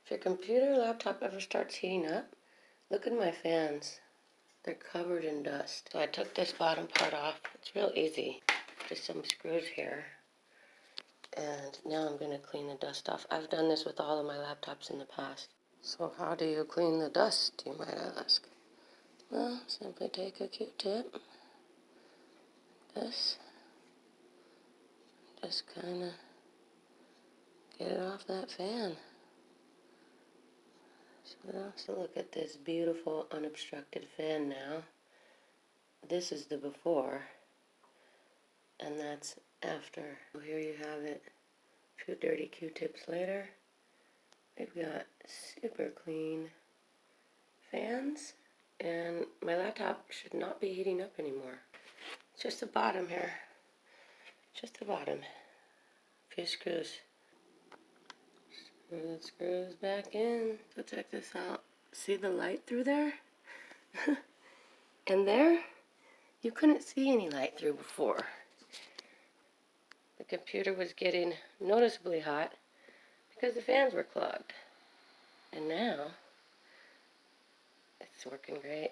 If your computer or laptop ever starts heating up, look at my fans. They're covered in dust. So I took this bottom part off. It's real easy. Just some screws here. And now I'm going to clean the dust off. I've done this with all of my laptops in the past. So how do you clean the dust, you might ask? Well, simply take a Q-tip. This. Just kind of get it off that fan. So look at this beautiful unobstructed fan now. This is the before, and that's after. So here you have it. A few dirty Q-tips later. We've got super clean fans, and my laptop should not be heating up anymore. It's just the bottom here. Just the bottom. A few screws. Screw the screws back in. So check this out. See the light through there? And there, you couldn't see any light through before. The computer was getting noticeably hot because the fans were clogged. And now, it's working great.